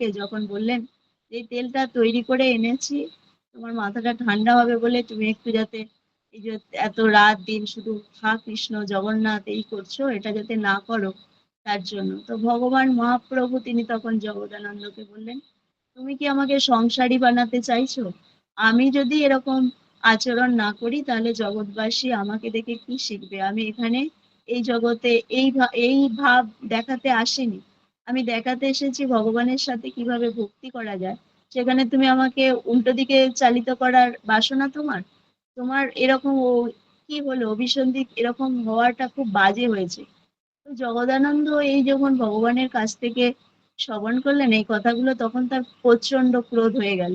ভগবানকে যখন বললেন, এই তেলটা তৈরি করে এনেছি, তোমার মাথাটা ঠান্ডা হবে বলে তুমি একটু যাতে এই যে এত রাত দিন শুধু হা কৃষ্ণ জগন্নাথ এই করছো, এটা যাতে না করো তার জন্য। তো ভগবান মহাপ্রভু তিনি তখন জগদানন্দকে বললেন, তুমি কি আমাকে সংসারী বানাতে চাইছো? আমি যদি এরকম আচরণ না করি তাহলে জগৎবাসী আমাকে দেখে কি শিখবে? আমি এখানে এই জগতে এই ভাব দেখাতে আসিনি, আমি দেখাতে এসেছি ভগবানের সাথে কিভাবে ভক্তি করা যায়। সেখানে তুমি আমাকে উল্টো দিকে চালিত করার বাসনা তোমার, তোমার এরকম কি হলো অভিসন্ধি, এরকম হওয়াটা খুব বাজে হয়েছে। তো জগদানন্দ এই যখন ভগবানের কাছ থেকে শ্রবণ করলেন এই কথাগুলো, তখন তার প্রচন্ড ক্রোধ হয়ে গেল,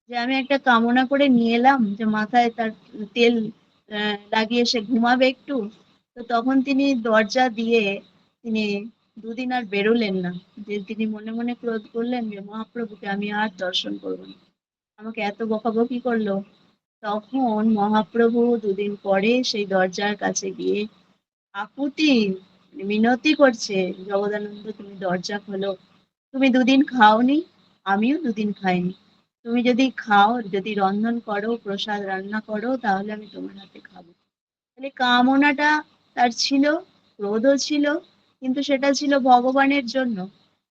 যে আমি একটা কামনা করে নিয়ে এলাম যে মাথায় তার তেল লাগিয়ে সে ঘুমাবে একটু। তো তখন তিনি দরজা দিয়ে তিনি দুদিন আর বেরোলেন না। যে তিনি মনে মনে ক্রোধ করলেন যে মহাপ্রভুকে আমি আর দর্শন করবো না, আমাকে এত বকাবকি করলো। তখন মহাপ্রভু দুদিন পরে সেই দরজার কাছে গিয়ে আকুতি মিনতি করছে, জগদানন্দ তুমি দরজা খোলো, তুমি দুদিন খাওনি, আমিও দুদিন খাইনি, তুমি যদি খাও, যদি রন্ধন করো, প্রসাদ রান্না করো, তাহলে আমি তোমার হাতে খাবো। তাহলে কামনাটা তার ছিল, ক্রোধও ছিল, কিন্তু সেটা ছিল ভগবানের জন্য।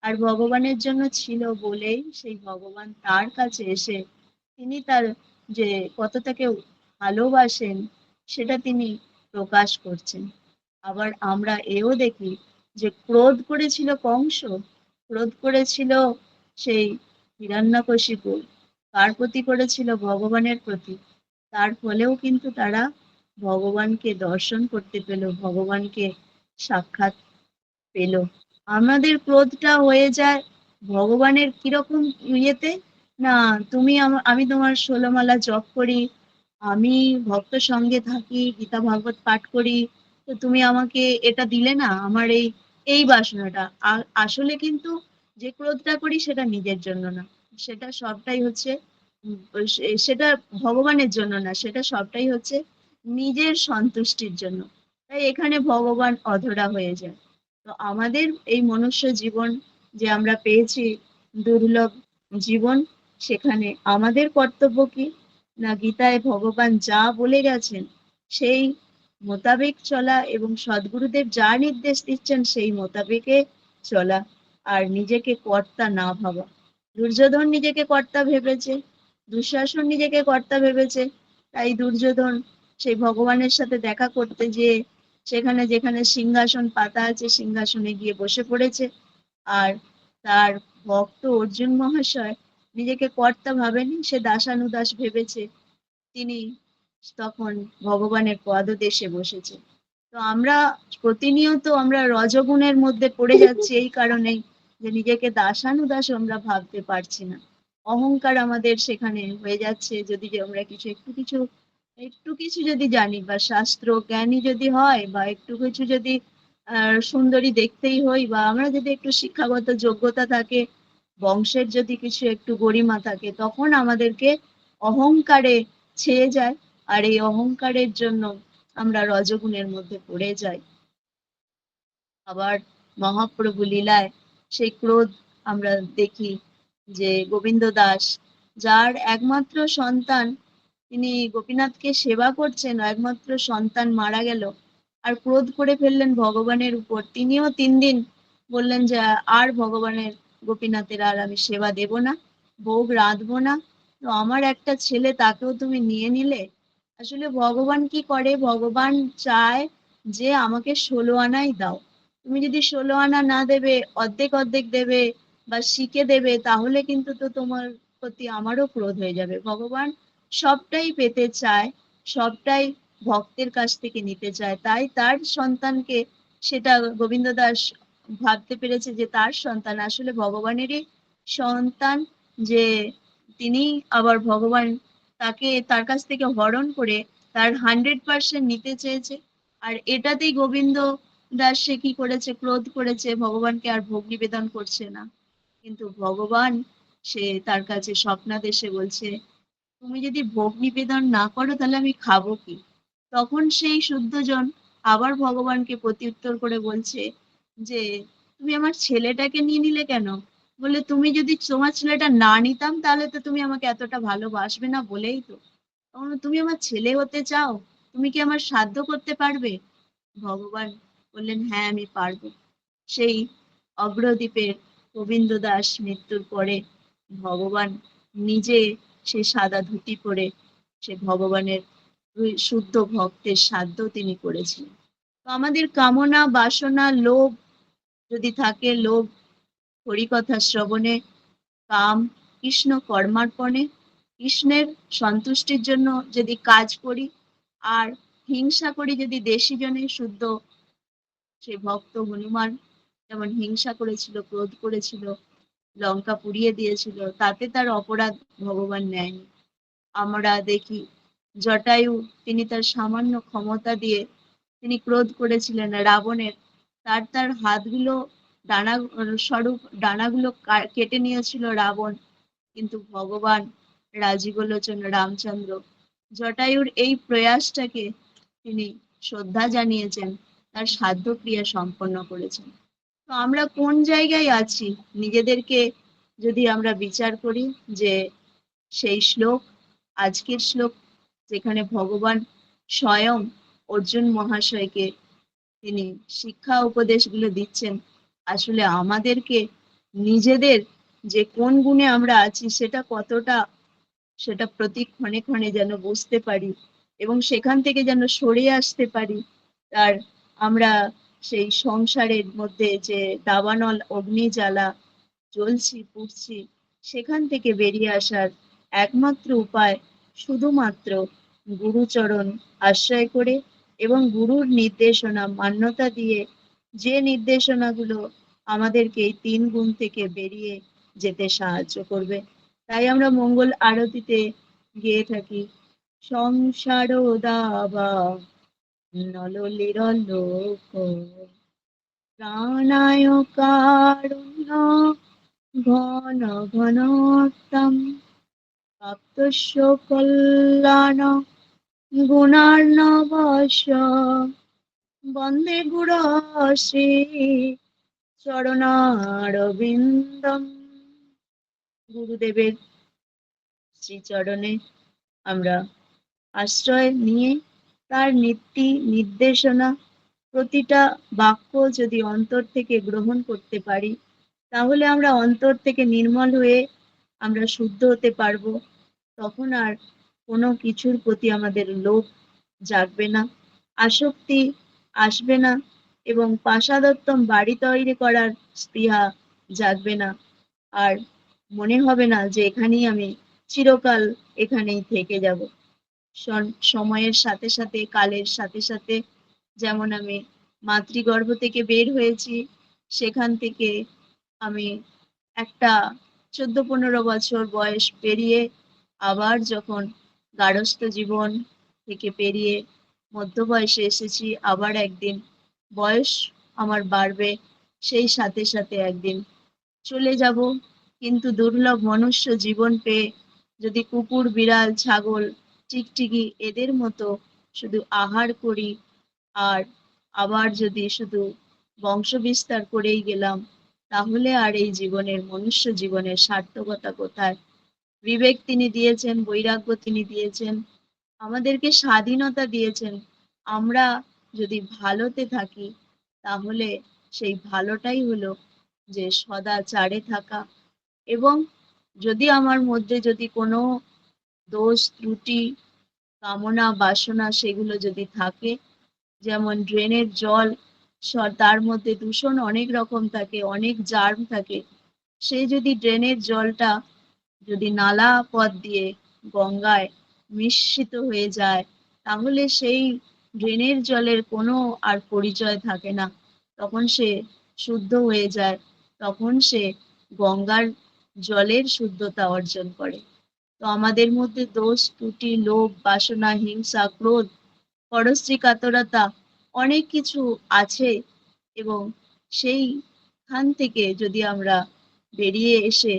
আর ভগবানের জন্য ছিল বলেই সেই ভগবান তার কাছে এসে তিনি তার যে কতটাকে ভালোবাসেন সেটা তিনি প্রকাশ করছেন। আবার আমরা এও দেখি যে ক্রোধ করেছিল কংস, ক্রোধ করেছিল সেই হিরণ্যকশিপু, কার প্রতি করেছিল? ভগবানের প্রতি। তার ফলেও কিন্তু তারা ভগবানকে দর্শন করতে পেল, ভগবানকে সাক্ষাৎ পেল। আমাদের ক্রোধটা হয়ে যায় ভগবানের কিরকম ইয়েতে, না তুমি আমি তোমার ১৬ মালা জপ করি, আমি ভক্ত সঙ্গে থাকি, গীতা ভাগবত পাঠ করি, তো তুমি আমাকে এটা দিলে না, আমার এই এই বাসনাটা। আসলে কিন্তু যে ক্রোধটা করি সেটা নিজের জন্য না, সেটা সবটাই হচ্ছে সেটা ভগবানের জন্য না, সেটা সবটাই হচ্ছে নিজের সন্তুষ্টির জন্য। তাই এখানে ভগবান অধরা হয়ে যায়। তো আমাদের এই মনুষ্য জীবন যে আমরা পেয়েছি, দুর্লভ জীবন, সেখানে আমাদের কর্তব্য কি, না গীতায় ভগবান যা বলে গেছেন সেই মোতাবেক চলা, এবং সদ্গুরুদেব যা নির্দেশ দিচ্ছেন সেই মোতাবেকে চলা, আর নিজেকে কর্তা না ভাবা। দুর্যোধন নিজেকে কর্তা ভেবেছে, দুঃশাসন নিজেকে কর্তা ভেবেছে, তাই দুর্যোধন সেই ভগবানের সাথে দেখা করতে যেয়ে সেখানে যেখানে সিংহাসন পাতা আছে সিংহাসনে গিয়ে বসে পড়েছে। আর তার ভক্ত অর্জুন মহাশয় নিজেকে কর্তা ভাবেনি, সে দাসানুদাস ভেবেছে তিনি তখন ভগবানের পদদেশে বসেছে। তো আমরা প্রতিনিয়ত আমরা রজগুণের মধ্যে পড়ে যাচ্ছি এই কারণেই যে নিজেকে দাসানুদাস আমরা ভাবতে পারছি না, অহংকার আমাদের সেখানে হয়ে যাচ্ছে। যদি যে আমরা একটু কিছু যদি জানি, বা শাস্ত্র জ্ঞানী যদি হয়, বা একটু কিছু যদি সুন্দরী দেখতেই হই, বা আমরা যদি একটু শিক্ষাগত যোগ্যতা থাকে, বংশের যদি কিছু একটু গরিমা থাকে, তখন আমাদেরকে অহংকারে ছেয়ে যায়। আর এই অহংকারের জন্য আমরা রজগুণের মধ্যে পড়ে যাই। আবার মহাপ্রভু লীলায় সেই ক্রোধ আমরা দেখি, যে গোবিন্দ দাস যার একমাত্র সন্তান, তিনি গোপীনাথকে সেবা করছেন, একমাত্র সন্তান মারা গেল, আর ক্রোধ করে ফেললেন ভগবানের উপর। তিনিও ৩ দিন বললেন যে আর ভগবানের গোপীনাথের আর আমি সেবা দেব না, ভোগ রাঁধবো না। তো আমার একটা ছেলে তাকেও তুমি নিয়ে নিলে। আসলে ভগবান কি করে, ভগবান চায় যে আমাকে ১৬ আনাই দাও। তুমি যদি ১৬ আনা না দেবে, অর্ধেক অর্ধেক দেবে বা শিখে দেবে, তাহলে কিন্তু তো তোমার প্রতি আমারও ক্রোধ হয়ে যাবে। ভগবান সবটাই পেতে চায়, সবটাই ভক্তের কাছ থেকে নিতে চায়। তাই তার সন্তানকে, সেটা গোবিন্দ দাস ভাবতে পেরেছে যে তার সন্তান আসলে ভগবানেরই সন্তান, যে তিনি আবার ভগবান তাকে তার কাছ থেকে হরণ করে তার 100% নিতে চেয়েছে। আর এটাতেই গোবিন্দ দাস সে কি করেছে, ক্রোধ করেছে, ভগবানকে আর ভোগ নিবেদন করছে না। কিন্তু ভগবান সে তার কাছে স্বপ্নাদেশে বলছে, তুমি যদি ভোগ নিবেদন না করো তাহলে আমি খাবো কি? তখন সেই শুদ্ধজন আবার ভগবানকে প্রত্যুত্তর করে বলছে যে তুমি আমার ছেলেটাকে নিয়ে নিলে কেন? বলে তুমি যদি তোমার ছেলেটা না নিতাম তাহলে তো তুমি আমাকে এতটা ভালোবাসবে না বলেই তো। তুমি আমার ছেলে হতে চাও, তুমি কি আমার সাধ্য করতে পারবে? ভগবান বললেন, হ্যাঁ আমি পারবো। সেই অগ্রদ্বীপের গোবিন্দ দাস মৃত্যুর পরে ভগবান নিজে সেই সাদা ধুতি পরে সে ভগবানের শুদ্ধ ভক্তের সাধ্য তিনি করেছিলেন। তো আমাদের কামনা বাসনা লোভ যদি থাকে, লোভ হরিকথা শ্রবণে, কাম কৃষ্ণ কর্মার্পণে, কৃষ্ণের সন্তুষ্টির জন্য যদি কাজ করি, আর হিংসা করি যদি দেশি জনে, শুদ্ধ সেই ভক্ত হনুমান যেমন হিংসা করেছিল, ক্রোধ করেছিল, লঙ্কা পুড়িয়ে দিয়েছিল, তাতে তার অপরাধ ভগবান নেয়নি। আমরা দেখি জটায়ু, তিনি তার সামান্য ক্ষমতা দিয়ে তিনি ক্রোধ করেছিলেন রাবণের, তার হাতগুলো ডানা স্বরূপ ডানাগুলো কেটে নিয়েছিল রাবণ, কিন্তু ভগবান রাজীবলোচন রামচন্দ্র জটায়ুর এই প্রয়াসটাকে তিনি শ্রদ্ধা জানিয়েছেন, তার সাধ্য ক্রিয়া সম্পন্ন করেছেন। তো আমরা কোন জায়গায় আছি নিজেদেরকে যদি আমরা বিচার করি, যে সেই শ্লোক, আজকের শ্লোক যেখানে ভগবান স্বয়ং অর্জুন মহাশয়কে তিনি শিক্ষা উপদেশগুলো দিচ্ছেন, আসলে আমাদেরকে নিজেদের যে কোন গুণে আমরা আছি সেটা কতটা, সেটা প্রতি ক্ষণে ক্ষণে যেন বুঝতে পারি এবং সেখান থেকে যেন সরে আসতে পারি। আর আমরা সেই সংসারের মধ্যে যে দাবানল অগ্নি জ্বালা জ্বলছি পুড়ছি, সেখান থেকে বেরিয়ে আসার একমাত্র উপায় শুধুমাত্র গুরুচরণ আশ্রয় করে এবং গুরুর নির্দেশনা মান্যতা দিয়ে, যে নির্দেশনাগুলো আমাদেরকে এই ৩ গুণ থেকে বেরিয়ে যেতে সাহায্য করবে। তাই আমরা মঙ্গল আরতিতে গেয়ে থাকি, সংসার দাবা নললির লোক প্রাণায় কারুণ্য ঘন ঘনত্তম প্রাপ্তস্য কল্যাণ গুণার্ণবস্য বন্দে গুরু শ্রী চরণারবিন্দম। গুরুদেবের শ্রীচরণে আমরা আশ্রয় নিয়ে তার নীতি নির্দেশনা প্রতিটা বাক্য যদি অন্তর থেকে গ্রহণ করতে পারি, তাহলে আমরা অন্তর থেকে নির্মল হয়ে আমরা শুদ্ধ হতে পারবো। তখন আর কোনো কিছুর প্রতি আমাদের লোভ জাগবে না, আসক্তি আসবে না, এবং পাশাদত্তম বাড়ি তৈরি করার স্পৃহা জাগবে না। আর মনে হবে না যে এখানেই আমি চিরকাল এখানেই থেকে যাব। সময়ের সাথে সাথে, কালের সাথে সাথে, যেমন আমি মাতৃগর্ভ থেকে বের হয়েছি, সেখান থেকে আমি একটা 14-15 বছর বয়স পেরিয়ে আবার যখন গার্হস্থ্য জীবন থেকে পেরিয়ে মধ্য বয়সে এসেছি, আবার একদিন বয়স আমার বাড়বে, সেই সাথে সাথে একদিন চলে যাব। কিন্তু দুর্লভ মনুষ্য জীবন পেয়ে যদি কুকুর বিড়াল ছাগল টিকটিকি এদের মতো শুধু আহার করি, আর আবার যদি শুধু বংশ বিস্তার করেই গেলাম, তাহলে আর এই জীবনের, মনুষ্য জীবনের সার্থকতা কোথায়? বিবেক তিনি দিয়েছেন, বৈরাগ্য তিনি দিয়েছেন, আমাদেরকে স্বাধীনতা দিয়েছেন। আমরা যদি ভালোতে থাকি, তাহলে সেই ভালোটাই হলো যে সদাচারে থাকা। এবং যদি আমার মধ্যে যদি কোনো দোষ ত্রুটি কামনা বাসনা সেগুলো যদি থাকে, যেমন ড্রেনের জল, তার মধ্যে দূষণ অনেক রকম থাকে, অনেক জার্ম থাকে, সে যদি ড্রেনের জলটা যদি নালা পথ দিয়ে গঙ্গায় মিশ্রিত হয়ে যায়, তাহলে সেই ড্রেনের জলের কোনো আর পরিচয় থাকে না, তখন সে শুদ্ধ হয়ে যায়, তখন সে গঙ্গার জলের শুদ্ধতা অর্জন করে। তো আমাদের মধ্যে দোষ ত্রুটি লোভ বাসনা হিংসা ক্রোধ পরশ্রী কাতরতা অনেক কিছু আছে, এবং সেইখান থেকে যদি আমরা বেরিয়ে এসে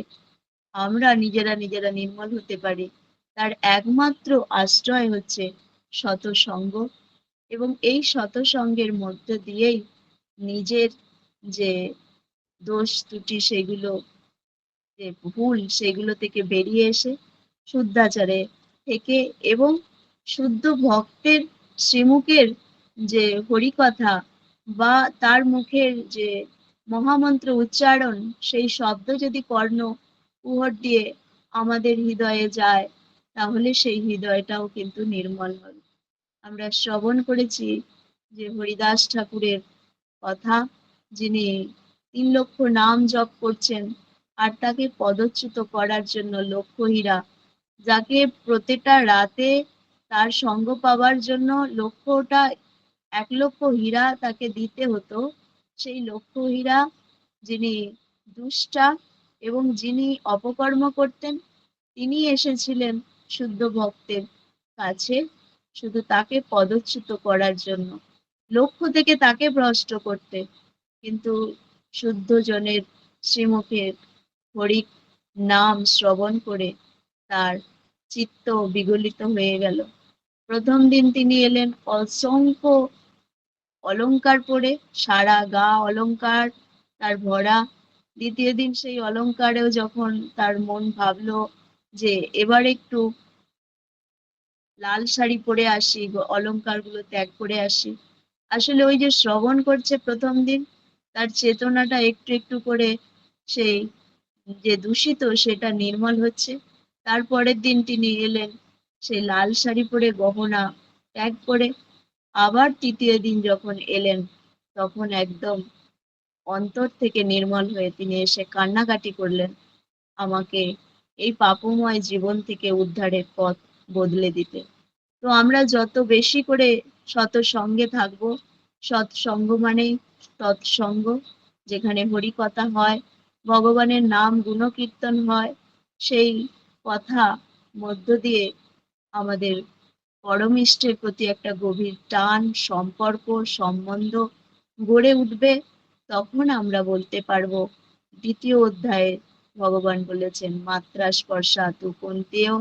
আমরা নিজেরা নিজেরা নির্মল হতে পারি, তার একমাত্র আশ্রয় হচ্ছে সৎসঙ্গ। এবং এই সৎসঙ্গের মধ্য দিয়েই নিজের যে দোষ ত্রুটি সেগুলো যে ভুল সেগুলো থেকে বেরিয়ে এসে শুদ্ধাচারে থেকে এবং শুদ্ধ ভক্তের শ্রীমুখের যে হরিকথা বা তার মুখের যে মহামন্ত্র উচ্চারণ, সেই শব্দ যদি কর্ণ কুহর দিয়ে আমাদের হৃদয়ে যায়, তাহলে সেই হৃদয়টাও কিন্তু নির্মল হবে। আমরা শ্রবণ করেছি যে হরিদাস ঠাকুরের কথা, যিনি 3 লক্ষ নাম জপ করছেন আর তাকে পদচ্যুত করার জন্য লক্ষ হীরা, যাকে প্রতিটা রাতে তার সঙ্গ পাওয়ার জন্য 1 লক্ষ হীরা তাকে দিতে হতো, সেই লক্ষ হীরা যিনি দুষ্টা এবং যিনি অপকর্ম করতেন, তিনি এসেছিলেন শুদ্ধ ভক্তের কাছে শুধু তাকে পদচ্যুত করার জন্য, লক্ষ্য থেকে তাকে ভ্রষ্ট করতে। কিন্তু শুদ্ধ জনের শ্রীমুখের হরি নাম শ্রবণ করে তার চিত্ত বিগলিত হয়ে গেল। প্রথম দিন তিনি এলেন অসংখ্য অলংকার পরে, সারা গা অলংকার তার ভরা। দ্বিতীয় দিন সেই অলংকারেও যখন তার মন ভাবলো যে এবার একটু লাল শাড়ি পরে আসি, অলংকার গুলো ত্যাগ করে আসি, আসলে ওই যে শ্রবণ করছে প্রথম দিন, তার চেতনাটা একটু একটু করে সেই যে দূষিত সেটা নির্মল হচ্ছে। তারপরের দিন তিনি এলেন সেই লাল শাড়ি পরে, গহনা ত্যাগ করে। আবার তৃতীয় দিন যখন এলেন, তখন একদম অন্তর থেকে নির্মল হয়ে তিনি এসে কান্নাকাটি করলেন, আমাকে এই পাপময় জীবন থেকে উদ্ধারের পথ বদলে দিতে। তো আমরা যত বেশি করে সৎসঙ্গে থাকবো, সৎসঙ্গ মানেই তৎসঙ্গ, যেখানে হরি কথা হয়, ভগবানের নাম গুণকীর্তন হয়, সেই কথা মধ্য দিয়ে আমাদের পরম ইষ্টের প্রতি একটা গভীর টান, সম্পর্ক, সম্বন্ধ গড়ে উঠবে। তখন আমরা বলতে পারবো, দ্বিতীয় অধ্যায়ে ভগবান বলেছেন, মাত্রা স্পর্শা তু কুন্তেয়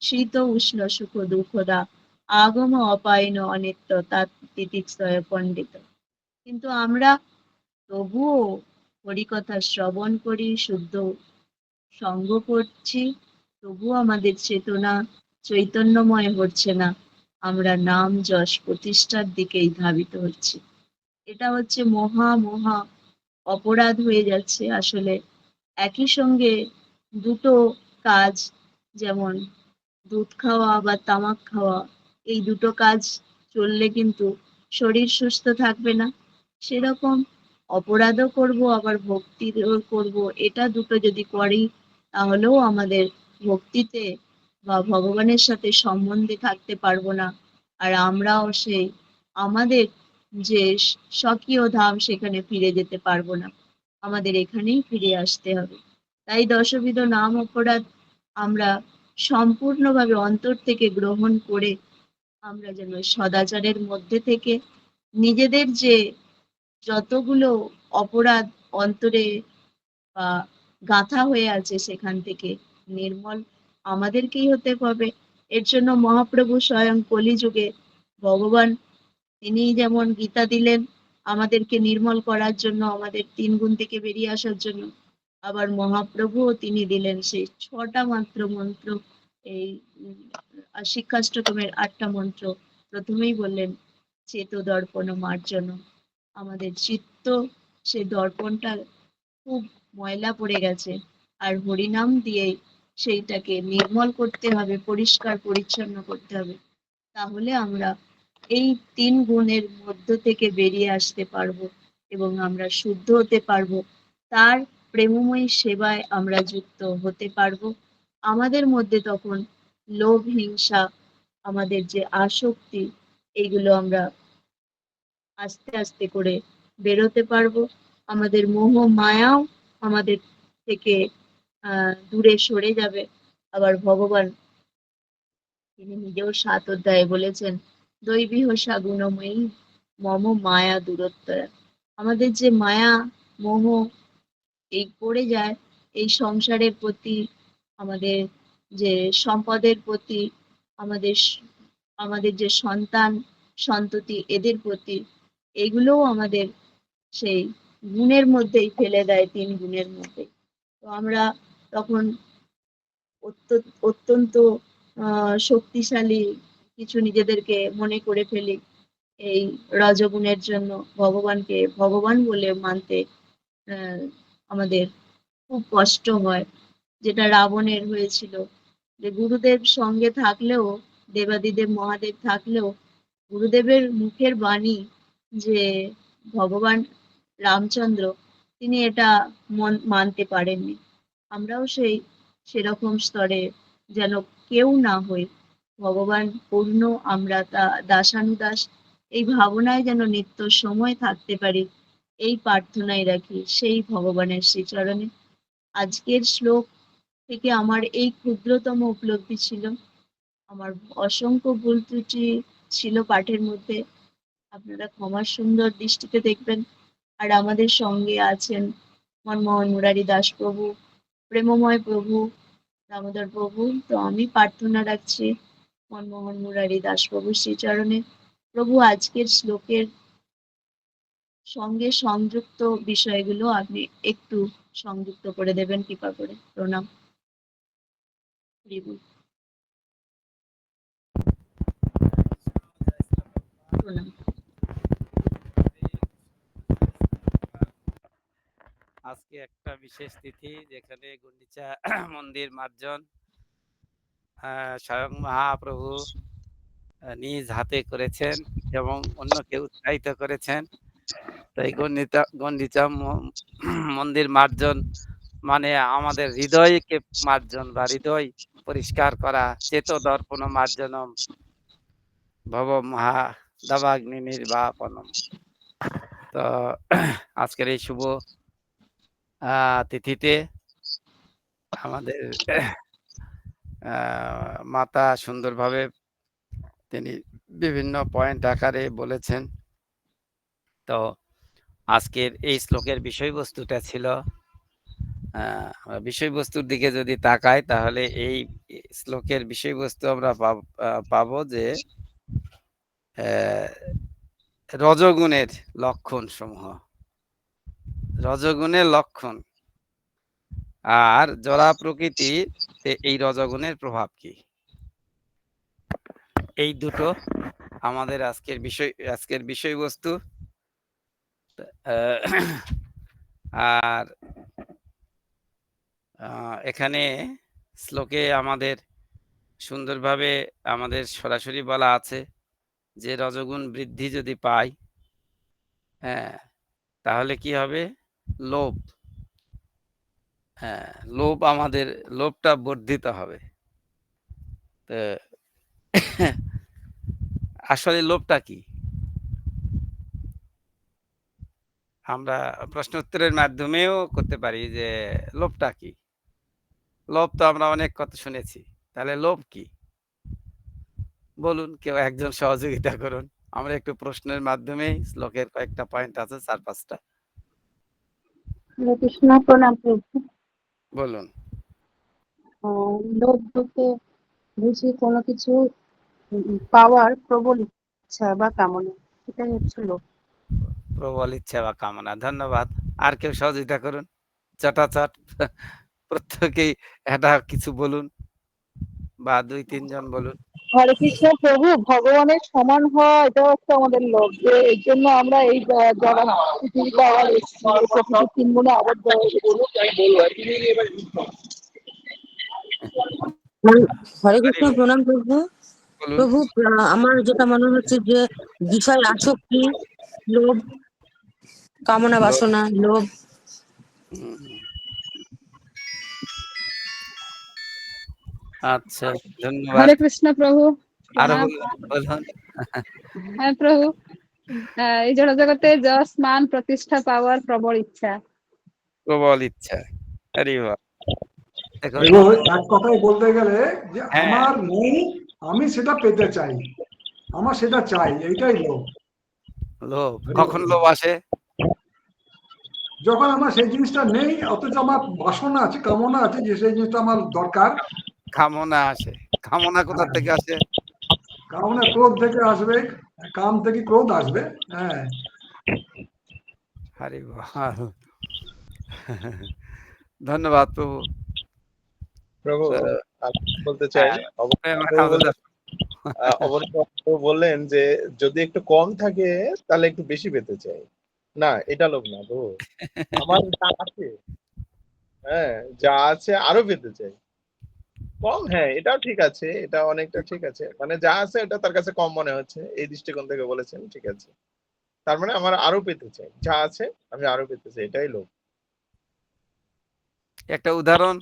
শীত উষ্ণ সুখ দুঃখদা আগম অপায়ন অনিত্য তাৎ তিতিক্ষয় পণ্ডিত। কিন্তু আমরা তবুও হরিকথা শ্রবণ করি, শুদ্ধ সঙ্গ করছি, তবুও আমাদের চেতনা চৈতন্যময় হচ্ছে না, আমরা নাম যশ প্রতিষ্ঠার দিকেই ধাবিত হচ্ছি। এটা হচ্ছে মহা মহা অপরাধ হয়ে যাচ্ছে। আসলে একই সঙ্গে দুটো কাজ, যেমন দুধ খাওয়া বা তামাক খাওয়া, এই দুটো কাজ চললে কিন্তু শরীর সুস্থ থাকবে না, সেরকম অপরাধও করব আবার ভক্তিও করব, এটা দুটো যদি করি তাহলেও আমাদের ভক্তিতে বা ভগবানের সাথে সম্বন্ধে থাকতে পারবো না, আর আমরাও সেই আমাদের যে স্বকীয় ধাম সেখানে ফিরে যেতে পারবো না, আমাদের এখানেই ফিরে আসতে হবে। তাই দশবিধ নাম অপরাধ আমরা সম্পূর্ণভাবে অন্তর থেকে গ্রহণ করে আমরা যেন সদাচারের মধ্যে থেকে নিজেদের যে যতগুলো অপরাধ অন্তরে বা গাঁথা হয়ে আছে সেখান থেকে নির্মল আমাদেরকেই হতে হবে। এর জন্য মহাপ্রভু স্বয়ং কলিযুগে ভগবান, তিনি যেমন গীতা দিলেন আমাদেরকে নির্মল করার জন্য, আমাদের 3 গুণ থেকে বেরিয়ে আসার জন্য, আবার মহাপ্রভুও তিনি দিলেন সেই 6টা মাত্র মন্ত্র, এই শিক্ষাষ্টকমের 8টা মন্ত্র। প্রথমেই বললেন চেত দর্পণ মার্জন, আমাদের চিত্ত সেই দর্পণটা খুব ময়লা পড়ে গেছে, আর হরিনাম দিয়ে সেইটাকে নির্মল করতে হবে, পরিষ্কার পরিচ্ছন্ন করতে হবে, তাহলে আমরা এই 3 গুণের মধ্য থেকে বেরিয়ে আসতে পারবো এবং আমরা শুদ্ধ হতে পারবো, তার প্রেমময়ী সেবায় আমরা যুক্ত হতে পারবো। আমাদের মধ্যে তখন লোভ, হিংসা, আমাদের যে আসক্তি, এইগুলো আমরা আস্তে আস্তে করে বেরোতে পারবো। আমাদের মোহ মায়াও আমাদের থেকে দূরে সরে যাবে। আবার ভগবান তিনি নিজেও 7 অধ্যায়ে বলেছেন, দৈবী হোসা গুণময়ী মম মায়া দূরত্বয়া, আমাদের যে মায়া মোহ এই পড়ে যায় এই সংসারের প্রতি, আমাদের যে সম্পদের প্রতি, আমাদের আমাদের যে সন্তান সন্ততি এদের প্রতি, এগুলোও আমাদের সেই গুণের মধ্যেই ফেলে দেয়, 3 গুণের মধ্যে। তো আমরা তখন অত্যন্ত শক্তিশালী কিছু নিজেদেরকে মনে করে ফেলি। এই রজগুণের জন্য ভগবানকে ভগবান বলে মানতে আমাদের খুব কষ্ট হয়, যেটা রাবণের হয়েছিল। যে গুরুদেব সঙ্গে থাকলেও, দেবাদিদেব মহাদেব থাকলেও গুরুদেবের মুখের বাণী যে ভগবান রামচন্দ্র, তিনি এটা মানতে পারেননি। আমরাও সেরকম স্তরে যেন কেউ না হই, ভগবান পূর্ণ, আমরা তা দাসানুদাস, এই ভাবনায় যেন নিত্য সময় থাকতে পারি, এই প্রার্থনাই রাখি সেই ভগবানের শ্রীচরণে। আজকের শ্লোক থেকে আমার এই ক্ষুদ্রতম উপলব্ধি ছিল। আমার অসংখ্য ভুল ত্রুটি ছিল পাঠের মধ্যে, আপনারা ক্ষমার সুন্দর দৃষ্টিতে দেখবেন। আর আমাদের সঙ্গে আছেন মনমোহন মুরারি দাস প্রভু, প্রেমময় প্রভু, দামোদর প্রভু। তো আমি প্রার্থনা রাখছি মনমোহন মুরারি দাস প্রভুর শ্রীচরণে, প্রভু আজকের শ্লোকের সঙ্গে সংযুক্ত বিষয়গুলো আপনি একটু সংযুক্ত করে দেবেন কৃপা করে। প্রণাম। প্রণাম। আজকে একটা বিশেষ তিথি, যেখানে গুন্ডিচা মন্দির মার্জন স্বয়ং মহাপ্রভু নিজ হাতে করেছেন এবং অন্যকে উৎসাহিত করেছেন। তো এই গন্ডিচা মন্দির মার্জন মানে আমাদের হৃদয়কে মার্জন বা হৃদয় পরিষ্কার করা, চেত দর্পণ মার্জনম ভব মহা দাবাগ্নি নির্বাপনম। তো আজকের এই শুভ তিথিতে আমাদের মাতা সুন্দরভাবে তিনি বিভিন্ন পয়েন্ট আকারে বলেছেন। তো আজকের এই শ্লোকের বিষয়বস্তুটা ছিল, বিষয়বস্তুর দিকে যদি তাকাই তাহলে এই শ্লোকের বিষয়বস্তু আমরা পাবো যে রজগুণের লক্ষণ সমূহ, রজগুণের লক্ষণ আর জরা প্রকৃতি, এই রজগুণের প্রভাব কি, এই দুটো আমাদের আজকের বিষয়বস্তু। আর এখানে শ্লোকে আমাদের সুন্দরভাবে আমাদের সরাসরি বলা আছে যে রজগুণ বৃদ্ধি যদি পাই, হ্যাঁ, তাহলে কি হবে? লোভ, হ্যাঁ, আমাদের লোভটা বর্ধিত হবে। তো আসলে লোভটা কি? আমরা প্রশ্ন উত্তরের মাধ্যমেও করতে পারি যে লোভটা কি। লোভ তো আমরা অনেক কথা শুনেছি, তাহলে লোভ কি বলুন, কেউ একজন সহযোগিতা করুন। আমরা একটু প্রশ্নের মাধ্যমে, শ্লোকের কয়েকটা পয়েন্ট আছে 4-5টা, কৃষ্ণ প্রণাম প্রভু। বলুন। লোভ বলতে বুঝি কোনো কিছু পাওয়ার প্রবল ইচ্ছা বা কামনা, সেটাই হচ্ছে লোভ। প্রবল ইচ্ছা বা কামনা, ধন্যবাদ। আর কেউ সহযোগিতা করুন, চটাচট প্রত্যেকেই এটা কিছু বলুন বা 2-3 জন বলুন। হরে কৃষ্ণ প্রভু, ভগবানের সমান হওয়া, এটা হচ্ছে আমাদের লোভ, যে এর জন্য আমরা এই যারা পৃথিবীতে আবার এসেছি, প্রকৃতির তিন গুণে আবদ্ধ হয়ে গেছি। হরে কৃষ্ণ প্রণাম প্রভু। প্রভু, আমার যেটা মনে হচ্ছে যে বিষয় আসক্তি, লোভ, কামনা বাসনা, লোভ। আচ্ছা, ধন্যবাদ। হরে কৃষ্ণ প্রভু। আরো বলুন। হ্যাঁ প্রভু, এই জড় জগতে যশ মান প্রতিষ্ঠা পাওয়ার প্রবল ইচ্ছা। প্রবল ইচ্ছা, আরে বাহ। এক কথায় বলতে গেলে যে আমার নেই, আমি সেটা পেতে চাই, আমার সেটা চাই, এইটাই লোভ। লোভ কখন লোভ আসে? যখন আমার সেই জিনিসটা নেই, অথচ আমার বাসনা আছে, কামনা আছে যে সেই জিনিসটা আমার দরকার। কামনা আসে, কামনা কোথা থেকে আসে? কামনা ক্রোধ থেকে আসবে, কাম থেকে ক্রোধ আসবে। হ্যাঁ, আরে বাহ, ধন্যবাদ প্রভু। প্রভু তো আমি বলতে চাই, অবশ্যই বললেন যে যদি একটু কম থাকে তাহলে একটু বেশি পেতে চাই। না, এটা লোভ না প্রভু। আমার যা আছে, হ্যাঁ, যা আছে আরো পেতে চাই। কম, হ্যাঁ, এটাও ঠিক আছে, এটা অনেকটা ঠিক আছে। মানে যা আছে এটা তার কাছে কম মনে হচ্ছে, এই দৃষ্টিকোণ থেকে বলেছেন, ঠিক আছে। তার মানে আমার আরো পেতে চাই, যা আছে আমি আরো পেতে চাই, এটাই লোভ। একটা উদাহরণ।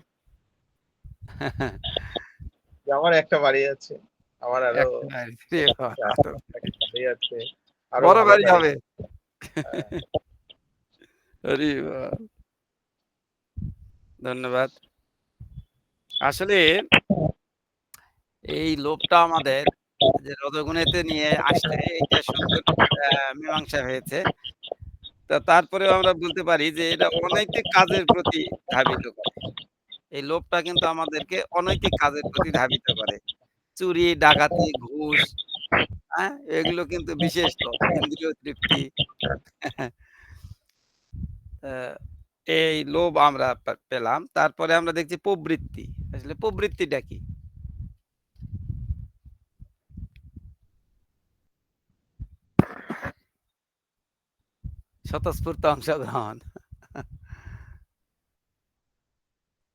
যে আমার একটা বাড়ি আছে, আমার আরো একটা বাড়ি, রে বাবা, একটা বাড়ি আছে, আরো বড় ভালো বাড়ি গাড়ি। হবে। হ্যাঁ, আরে বাবা, ধন্যবাদ। আসলে এই লোভটা আমাদের যে রজগুণেতে নিয়ে আসলে এটা সুন্দর মীমাংসা হয়েছে। তারপরেও আমরা বলতে পারি যে এটা অনৈতিক কাজের প্রতি ধাবিত করে। এই লোভটা কিন্তু আমাদেরকে অনৈতিক কাজের প্রতি ধাবিত করে। চুরি, ডাকাতি, ঘুষ, হ্যাঁ? এগুলো কিন্তু বিশেষ লোভ। ইন্দ্রিয় তৃপ্তি। আ এই লোভ আমরা পেলাম। তারপরে আমরা দেখছি প্রবৃত্তি। আসলে প্রবৃত্তিটা কি? স্বতঃস্ফূর্ত অংশগ্রহণ।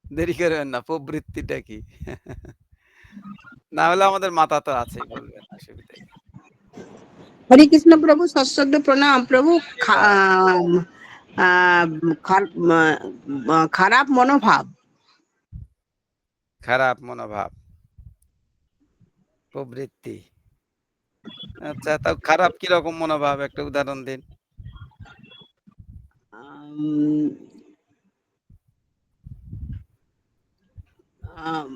দেরি করবেন না, প্রবৃত্তিটা কি? না হলে আমাদের মাথা তো আছেই, বলবেন, অসুবিধা নেই। হরে কৃষ্ণ প্রভু, সশ্রদ্ধ প্রণাম প্রভু। খারাপ মনোভাব। খারাপ মনোভাব, প্রবৃত্তি। আচ্ছা, তাও খারাপ কিরকম মনোভাব, একটা উদাহরণ দিন। আম, আম,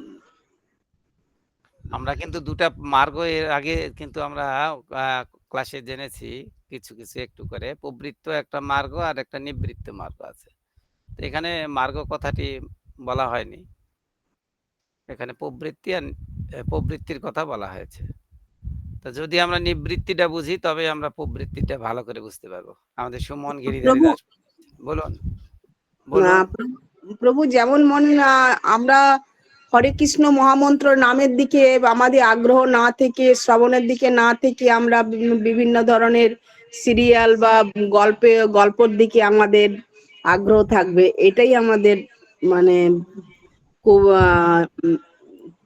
আমরা কিন্তু ২ টা মার্গ এর আগে কিন্তু আমরা আ ক্লাসে জেনেছি কিছু, কিছু একটু করে। প্রবৃত্ত একটা মার্গ আর একটা নিবৃত্ত মার্গ আছে। তো এখানে মার্গ কথাটি বলা হয়নি। এখানে প্রবৃত্তি আর প্রবৃত্তির কথা বলা হয়েছে। তো যদি আমরা নিবৃত্তিটা বুঝি তবে আমরা প্রবৃত্তিটা ভালো করে বুঝতে পারবো। আমাদের সুমন গিরিধারী প্রভু দাস বলুন, বলুন। প্রভু যেমন আমরা হরে কৃষ্ণ মহামন্ত্র নামের দিকে আমাদের আগ্রহ না থেকে, শ্রবণের দিকে না থেকে, আমরা বিভিন্ন ধরনের সিরিয়াল বা গল্পের দিকে আমাদের আগ্রহ থাকবে, এটাই আমাদের মানে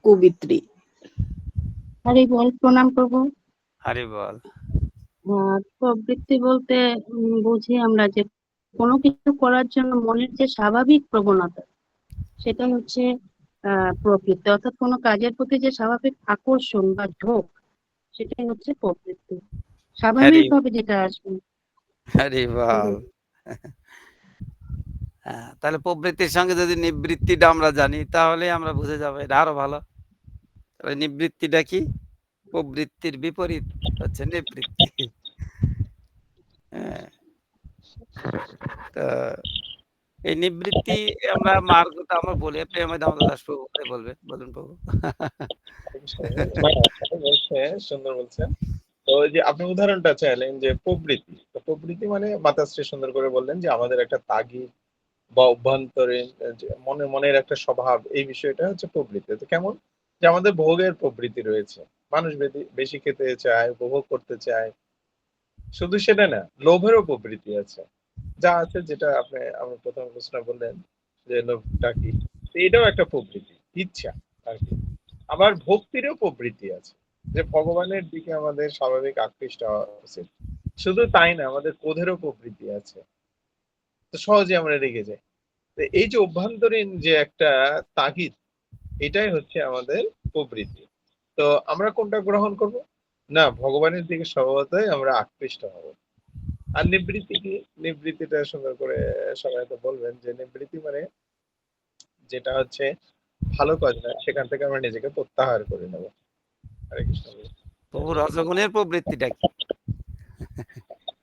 কুবৃত্তি। হরি বল, প্রণাম প্রভু। হরি বল। প্রবৃত্তি বলতে বুঝি আমরা যে কোনো কিছু করার জন্য মনের যে স্বাভাবিক প্রবণতা, সেটা হচ্ছে প্রবৃত্তি। অর্থাৎ কোনো কাজের প্রতি যে স্বাভাবিক আকর্ষণ বা ঝোঁক, সেটাই হচ্ছে প্রবৃত্তি, স্বাভাবিক ভাবে যেটা আসবে। হরি বল। তাহলে প্রবৃত্তির সঙ্গে যদি নিবৃত্তিটা আমরা জানি তাহলে আমরা বুঝে যাবো, এটা আরো ভালো। তাহলে নিবৃত্তিটা কি? প্রবৃত্তির বিপরীত হচ্ছে নিবৃত্তি। হ্যাঁ, তো এই নিবৃত্তি আমরা মার্গটা আমরা বলি, প্রেমে দামোদর দাস প্রভু বলবেন, বলুন প্রভু। বলছে, সুন্দর বলছেন। তো ওই যে আপনি উদাহরণটা চাইলেন যে প্রবৃত্তি, তো প্রবৃত্তি মানে মাতাশ্রী সুন্দর করে বললেন যে আমাদের একটা তাগিদ বা অভ্যন্তরীণ যে মনের একটা স্বভাব, এই বিষয়টা হচ্ছে প্রবৃত্তি। তো কেমন? যে আমাদের ভোগের প্রবৃত্তি রয়েছে, মানুষ বেশি খেতে চায়, উপভোগ করতে চায়। শুধু সেটা না, লোভেরও প্রবৃত্তি আছে, যা আছে, যেটা আপনি প্রথম প্রশ্ন বললেন যে লোভটা কি, তো এটাও একটা প্রবৃত্তি, ইচ্ছা আর কি। আবার ভক্তিরও প্রবৃত্তি আছে, যে ভগবানের দিকে আমাদের স্বাভাবিক আকৃষ্ট হওয়া উচিত। শুধু তাই না, আমাদের ক্রোধেরও প্রবৃত্তি আছে, তো সহজে আমরা রেগে যাই। তো এই যে অভ্যন্তরীণ যে একটা তাগিদ, এটাই হচ্ছে আমাদের প্রবৃত্তি। তো আমরা কোনটা গ্রহণ করব? না, ভগবানের দিকে স্বভাবতই আমরা আকৃষ্ট হব। আর নিবৃত্তি কি? নিবৃত্তিটা সুন্দর করে সবাই তো বলবেন যে নিবৃত্তি মানে যেটা হচ্ছে ভালো কাজ না, সেখান থেকে আমরা নিজেকে প্রত্যাহার করে নেব। হরে কৃষ্ণ। প্রভু, রজগুণের প্রবৃত্তিটা কি?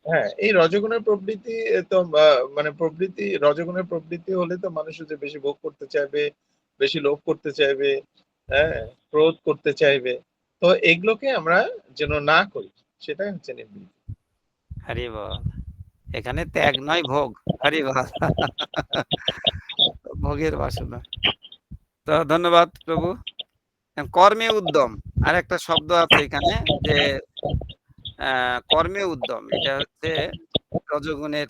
হ্যাঁ, এই রজগুণের প্রবৃত্তি তো মানে রজগুণের প্রবৃত্তি হলে তো মানুষ যে বেশি ভোগ করতে চাইবে, বেশি লোভ করতে চাইবে, হ্যাঁ, ক্রোধ করতে চাইবে। তো এগুলোকে আমরা যেন না করি, সেটাই হচ্ছে নিবৃত্তি। হরি বল। এখানে ত্যাগ নয়, ভোগ। হরি বল। ভোগের বাসনা। তো ধন্যবাদ প্রভু। কর্মে উদ্যম আর একটা শব্দ আছে এখানে, যে কর্মে উদ্যম, এটা হচ্ছে রজগুণের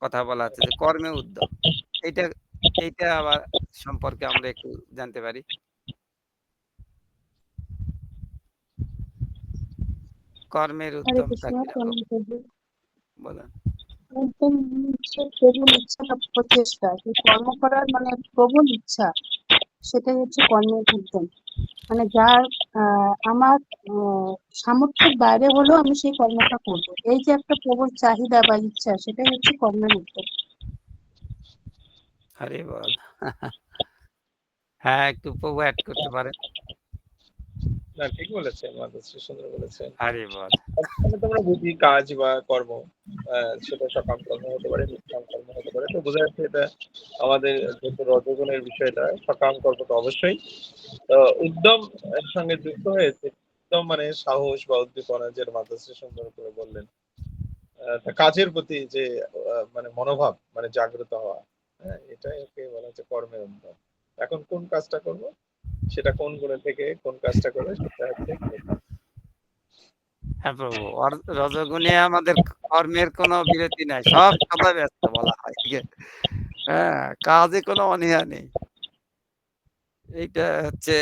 কথা বলা আছে, যে কর্মে উদ্যম। এইটা এইটা আবার সম্পর্কে আমরা একটু জানতে পারি। কর্মের হরে উদ্যমটা কৃষ্ণ, কিরকম প্রণাম প্রভু। বলেন? একদম হচ্ছে প্রবল ইচ্ছা বা প্রচেষ্টা, যে কর্ম করার মানে প্রবল ইচ্ছা, সেটাই হচ্ছে কর্মের উদ্যম। মানে যার আমার সামর্থ্যের বাইরে হলেও আমি সেই কর্মটা করব, এই যে একটা প্রবল চাহিদা বা ইচ্ছা, সেটাই হচ্ছে কর্মের উদ্যম। হরে বল। হ্যাঁ, একটু প্রভু অ্যাড করতে পারেন। না, ঠিক বলেছেন, মাতাশ্রী সুন্দর বলেছেন। হরে বল। মানে তোমরা বুঝি কাজ বা কর্ম, সেটা সকাম কর্ম হতে পারে, নিষ্কাম কর্ম হতে পারে। তো বোঝা যাচ্ছে এটা আমাদের যেহেতু রজগুণের বিষয়টা, সকাম কর্ম তো অবশ্যই। তো উদ্যম এর সঙ্গে যুক্ত হয়েছে। উদ্যম মানে সাহস বা উদ্দীপনা, যেটা মাতাশ্রী সুন্দর করে বললেন। তা কাজের প্রতি যে মানে মনোভাব, মানে জাগ্রত হওয়া, হ্যাঁ, এটাই ওকে বলা হচ্ছে কর্মের উদ্যম। এখন কোন কাজটা করব, সেটা কোন গুণে থেকে কোন কাজটা করবে, সেটা হচ্ছে হ্যাঁ প্রভু, রজগুণে আমাদের কর্মের কোনো বিরতি নাই, সব সময় ব্যস্ত বলা হয়। হ্যাঁ, কাজে কোনো অনীহা নেই। এইটা হচ্ছে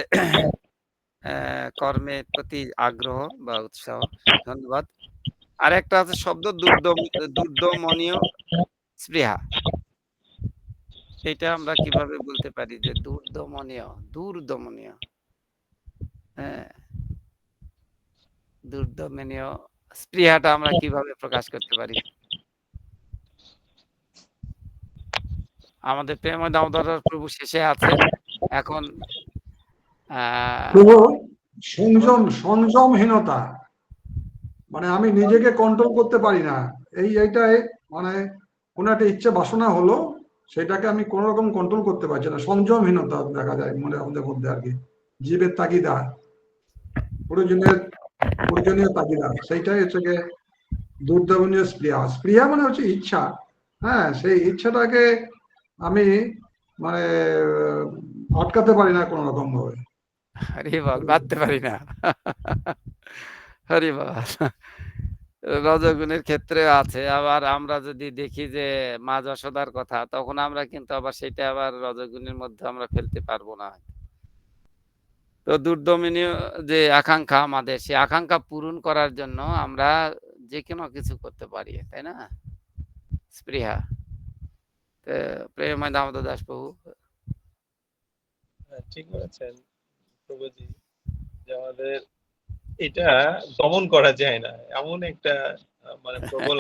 কর্মের প্রতি আগ্রহ বা উৎসাহ। ধন্যবাদ। আরেকটা আছে শব্দ, দুর্দমনীয় স্পৃহা। এটা আমরা কিভাবে বলতে পারি যে দুর্দমনীয়, হ্যাঁ, দুর্দমনীয় স্পৃহাটা আমরা কিভাবে প্রকাশ করতে পারি? আমাদের প্রেম দামোদর প্রভু শেষে আছেন এখন। প্রভু, সংযমহীনতা, মানে আমি নিজেকে কন্ট্রোল করতে পারি না। এইটাই মানে কোনো একটা ইচ্ছে বাসনা হলো, সেটাকে আমি কোন রকম কন্ট্রোল করতে পারছি না। সংযমহীনতা দেখা যায় মনে আমাদের মধ্যে আর কি। জীবের তাগিদা, প্রয়োজনীয় তাগিদা, সেইটাই হচ্ছে গিয়ে দুর্দমনীয় স্পৃহা। স্পৃহা মানে হচ্ছে ইচ্ছা। হ্যাঁ, সেই ইচ্ছাটাকে আমি মানে আটকাতে পারি না কোনো রকম ভাবে। হরি বল, বাঁধতে পারি না। হরি বল। রজগুণের ক্ষেত্রে আছে। আবার আমরা যদি দেখি যে মা যশোদার কথা, তখন আমরা কিন্তু আবার সেটা আবার রজগুণের মধ্যে আমরা ফেলতে পারবো না। তো দুর্দমনীয় যে আকাঙ্ক্ষা আমাদের, সেই আকাঙ্ক্ষা পূরণ করার জন্য আমরা যে কোনো কিছু করতে পারি, তাই না? স্পৃহা। প্রেমময় দামোদর দাস প্রভু। ঠিক বলেছেন প্রভুজি, যে আমাদের এটা দমন করা যায় না, এমন একটা মানে প্রবল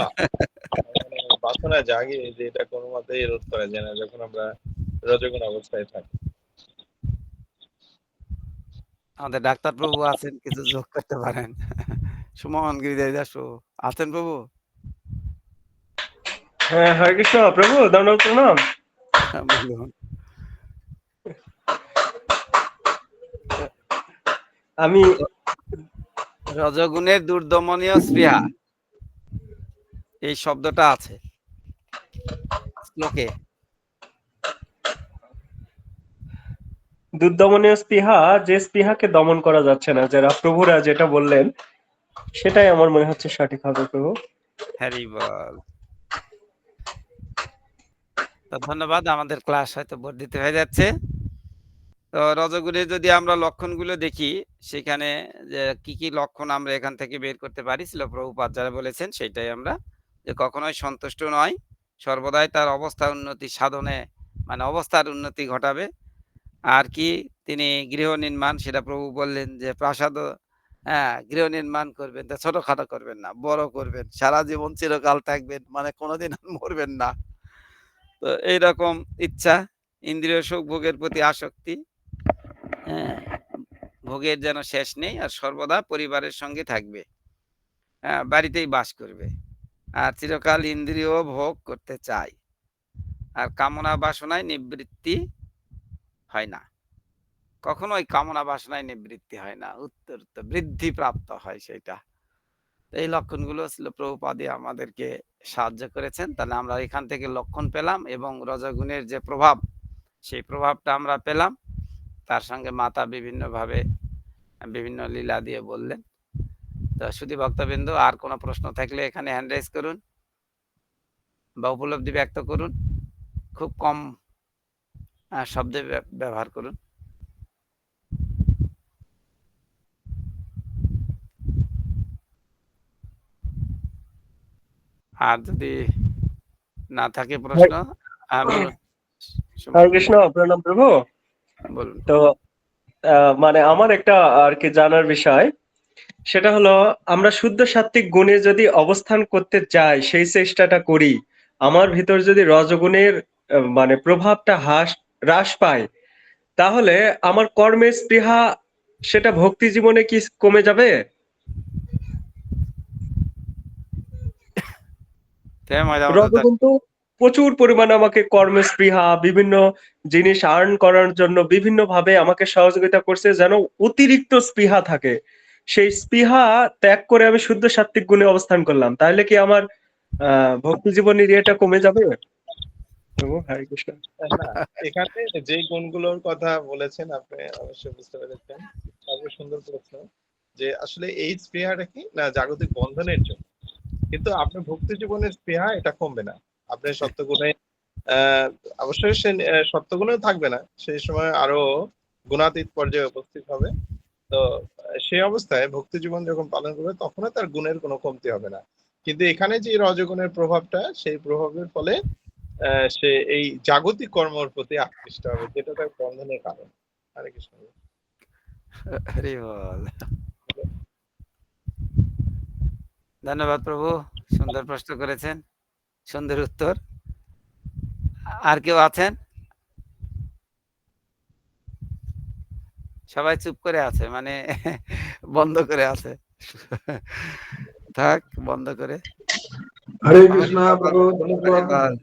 মানে বাসনা জাগে যে এটা কোনো মতেই রোধ করা যায় না যখন আমরা রজগুণ অবস্থায় থাকি। আমাদের ডাক্তার প্রভু আছেন, কিছু যোগ করতে পারেন। সুমন গিরিধারী দাস প্রভু আছেন প্রভু? হ্যাঁ, হরে কৃষ্ণ প্রভু, দণ্ডবত প্রণাম। বলুন। আমি রজগুণের দুর্দমনীয় স্পৃহা, এই শব্দটা আছে শ্লোকে। দুর্দমনীয় স্পৃহা, যে স্পৃহাকে দমন করা যাচ্ছে না, যারা প্রভুরা যেটা বললেন, সেটাই আমার মনে হচ্ছে সঠিক হবে প্রভু। হরি বল। তো ধন্যবাদ, আমাদের ক্লাস হয়তো বর্ধিত হয়ে যাচ্ছে। তো রজগুণের যদি আমরা লক্ষণগুলো দেখি, সেখানে যে কি কি লক্ষণ আমরা এখান থেকে বের করতে পারি, ছিল প্রভুপাদ যারা বলেছেন সেটাই আমরা, যে কখনোই সন্তুষ্ট নয়, সর্বদাই তার অবস্থা উন্নতি সাধনে, মানে অবস্থার উন্নতি ঘটাবে। আর কি, তিনি গৃহ নির্মাণ, সেটা প্রভু বললেন যে প্রাসাদ, হ্যাঁ, গৃহ নির্মাণ করবেন, তা ছোটখাটো করবেন না, বড় করবেন, সারা জীবন চিরকাল থাকবেন, মানে কোনোদিন আর মরবেন না। তো এইরকম ইচ্ছা, ইন্দ্রিয় সুখ ভোগের প্রতি আসক্তি, হ্যাঁ, ভোগের যেন শেষ নেই, আর সর্বদা পরিবারের সঙ্গে থাকবে, হ্যাঁ, বাড়িতেই বাস করবে, আর চিরকাল ইন্দ্রিয় ভোগ করতে চায়, আর কামনা বাসনায় নিবৃত্তি হয় না। কখনোই কামনা বাসনায় নিবৃত্তি হয় না, উত্তর বৃদ্ধি প্রাপ্ত হয় সেটা। এই লক্ষণগুলো ছিল প্রভুপাদই আমাদেরকে সাহায্য করেছেন। তাহলে আমরা এখান থেকে লক্ষণ পেলাম, এবং রজগুণের যে প্রভাব, সেই প্রভাবটা আমরা পেলাম। তার সঙ্গে মাতা বিভিন্নভাবে বিভিন্ন লীলা দিয়ে বললেন। তো শুধু ভক্তবৃন্দ, আর কোনো প্রশ্ন থাকলে এখানে হ্যান্ড রাইজ করুন বা উপলব্ধি ব্যক্ত করুন। খুব কম শব্দে ব্যবহার করুন। আর যদি না থাকে প্রশ্ন, বলুন। হরে কৃষ্ণ, প্রণাম প্রভু। বলুন। তো মানে আমার একটা আর কি জানার বিষয়, সেটা হলো আমরা শুদ্ধ সাত্ত্বিক গুণে যদি অবস্থান করতে যাই, সেই চেষ্টাটা করি, আমার ভিতর যদি রজগুণের মানে প্রভাবটা হ্রাস পায়, তাহলে আমার কর্মের স্পৃহা সেটা ভক্তি জীবনে কি কমে যাবে? রজগুণ তো প্রচুর পরিমাণে আমাকে কর্মের স্পৃহা, বিভিন্ন জিনিস আর্ন করার জন্য বিভিন্ন ভাবে আমাকে সহযোগিতা করছে, যেন অতিরিক্ত স্পৃহা থাকে। সেই স্পৃহা ত্যাগ করে আমি শুদ্ধ সাত্ত্বিক গুণে অবস্থান করলাম, তাহলে কি আমার ভক্তি জীবনের ইয়েটা কমে যাবে? প্রভু, হরে কৃষ্ণ। না, এখানে যে গুণগুলোর কথা বলেছেন আপনি অবশ্যই বুঝতে পেরেছেন। তারপরে সুন্দর প্রশ্ন যে আসলে এই স্পৃহাটা কি না জাগতিক বন্ধনের জন্য, কিন্তু আপনার ভক্তি জীবনের স্পৃহা এটা কমবে না। আপনি সত্যগুণে অবশ্যই সে সত্যগুণেও থাকবে না, সেই সময় আরো গুণাতীত পর্যায়ে উপস্থিত হবে। তো সেই অবস্থায় ভক্তি জীবন যখন পালন করবে তখনও তার গুণের কোনো কমতি হবে না। কিন্তু এখানে যে রজগুণের প্রভাবটা, সেই প্রভাবের ফলে সে এই জাগতিক কর্মের প্রতি আকৃষ্ট হবে, যেটা তার বন্ধনের কারণ। হরে কৃষ্ণ। হরি বল। ধন্যবাদ প্রভু, সুন্দর প্রশ্ন করেছেন, সুন্দর উত্তর। আর কেউ আছেন? সবাই চুপ করে আছে, মানে বন্ধ করে আছে। থাক, বন্ধ করে। হরে কৃষ্ণ প্রভু, ধন্যবাদ।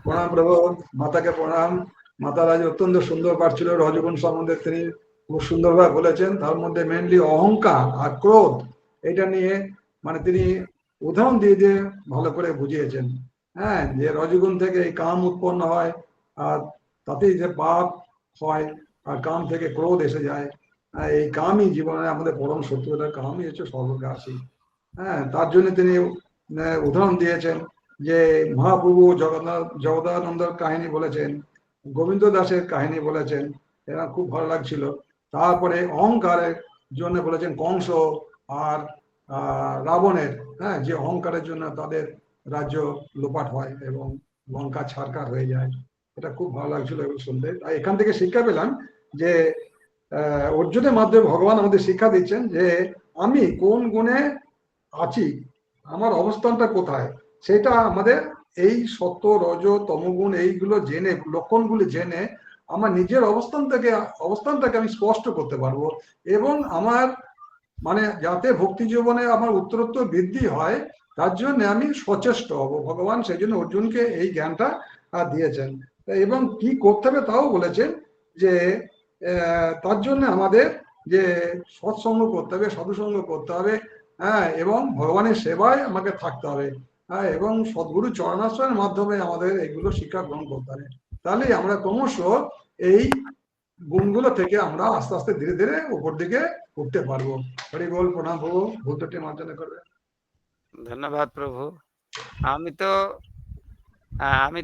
প্রণাম প্রভু, মাতাকে প্রণাম। মাতার আজ অত্যন্ত সুন্দর পাঠ ছিল, রজগুণ সম্বন্ধে তিনি খুব সুন্দরভাবে বলেছেন। তার মধ্যে মেনলি অহংকার আর ক্রোধ, এটা নিয়ে মানে তিনি উদাহরণ দিয়ে দিয়ে ভালো করে বুঝিয়েছেন। হ্যাঁ, যে রজগুণ থেকে এই কাম উৎপন্ন হয়, আর তাতেই যে পাপ হয়, আর কাম থেকে ক্রোধ এসে যায়। এই কামই জীবনে আমাদের পরম শত্রুতা, কামই হচ্ছে সর্বগ্রাসী। হ্যাঁ, তার জন্য তিনি উদাহরণ দিয়েছেন যে মহাপ্রভু জগদানন্দর কাহিনী বলেছেন, গোবিন্দ দাসের কাহিনী বলেছেন, এরা খুব ভালো লাগছিল। তারপরে অহংকারের জন্য বলেছেন কংস আর রাবণের, হ্যাঁ, যে অহংকারের জন্য তাদের রাজ্য লোপাট হয় এবং লঙ্কা ছারকার হয়ে যায়। এটা খুব ভালো লাগছিল এগুলো শুনতে। তাই এখান থেকে শিক্ষা পেলাম যে অর্জুনের মাধ্যমে ভগবান আমাদের শিক্ষা দিচ্ছেন যে আমি কোন গুণে আছি, আমার অবস্থানটা কোথায়, সেটা আমাদের এই সত্য রজ তমগুণ এইগুলো জেনে, লক্ষণগুলো জেনে আমার নিজের অবস্থানটাকে আমি স্পষ্ট করতে পারবো, এবং আমার মানে যাতে ভক্তি জীবনে আমার উত্তরোত্তর বৃদ্ধি হয়, তার জন্য আমি সচেষ্ট হব। ভগবান সেই জন্য অর্জুনকে এই জ্ঞানটা দিয়েছেন, এবং কি করতে হবে তাও বলেছেন যে তার জন্য আমাদের যে সৎসঙ্গ করতে হবে, সাধুসঙ্গ করতে হবে, হ্যাঁ, এবং ভগবানের সেবায় আমাকে থাকতে হবে, হ্যাঁ, এবং সদ্গুরু চরণাশ্রয়ের মাধ্যমে আমাদের এগুলো শিক্ষা গ্রহণ করতে হবে। তাহলে আমরা ক্রমশ এই গুণগুলো থেকে আমরা আস্তে আস্তে ধীরে ধীরে উপর দিকে উঠতে পারবো। হরি বল, প্রণাম প্রভু, ভুলটি মার্জনা করবে। ধন্যবাদ প্রভু। আমি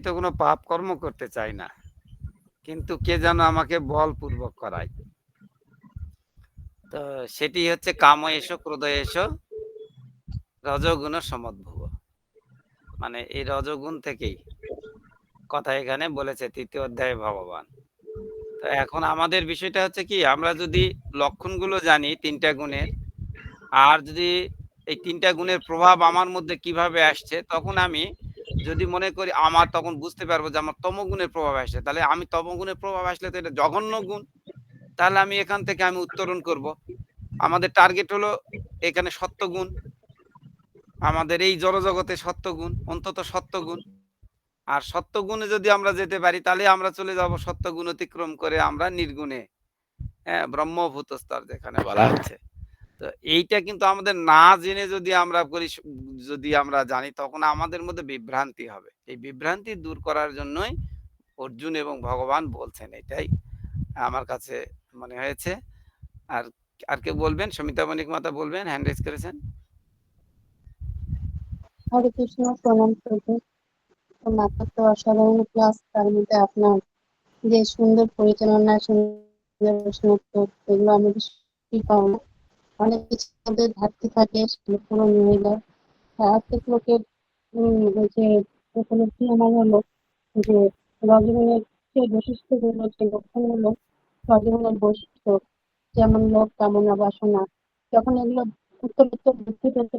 তো কোনো পাপ কর্ম করতে চাই না, কিন্তু কে যেন আমাকে বলপূর্বক করায়। তো সেটি হচ্ছে কাম এসো ক্রোধ এসো রজগুণ সমদ্ভুব। মানে এই রজগুণ থেকেই কথা এখানে বলেছে ৩য় অধ্যায়ে ভগবান। তো এখন আমাদের বিষয়টা হচ্ছে কি, আমরা যদি লক্ষণগুলো জানি ৩টা গুণের, আর যদি এই ৩টা গুণের প্রভাব আমার মধ্যে কিভাবে আসছে, তখন আমি যদি মনে করি আমার, তখন বুঝতে পারবো যে আমার তমগুণের প্রভাব আসছে। তাহলে আমি তমগুণের প্রভাব আসলে তো এটা জঘন্য গুণ, তাহলে আমি এখান থেকে আমি উত্তরণ করব। আমাদের টার্গেট হলো এখানে সত্যগুণ, আমাদের এই জড়জগতে সত্যগুণ, অন্তত সত্যগুণ। আর সত্যগুণে যদি আমরা যেতে পারি, তাহলে আমরা চলে যাব সত্যগুণ অতিক্রম করে আমরা নির্গুণে, হ্যাঁ, ব্রহ্মভূত স্তর যেখানে বলা হচ্ছে। তো এইটা কিন্তু আমাদের না জেনে যদি আমরা করি, যদি আমরা জানি, তখন আমাদের মধ্যে বিভ্রান্তি হবে। এই বিভ্রান্তি দূর করার জন্যই অর্জুন এবং ভগবান বলছেন। এটাই আমার কাছে মনে হয়েছে। আর আর কেউ বলবেন? সমিতা বণিক মাতা বলবেন, হ্যান্ড রেজ করেছেন। হরে কৃষ্ণ, প্রণাম প্রভু। তো মাতা তো অসাধারণ ক্লাস, তার মধ্যে আপনার যে সুন্দর পরিচালনা, সুন্দর প্রশ্নোত্তর, এগুলো আমাদের সত্যিই পাও না। অনেক কিছু আমাদের ঘাটতি থাকে, সেগুলো পূরণ হয়ে যায়। প্রত্যেক লোকের ওই যে উপলব্ধি আমার হলো যে রজনীর যে বৈশিষ্ট্যগুলো, যে লক্ষণগুলো রজনীর বৈশিষ্ট্য, যেমন লোভ, কামনা, বাসনা, যখন এগুলো উত্তরোত্তর বৃদ্ধি পেতে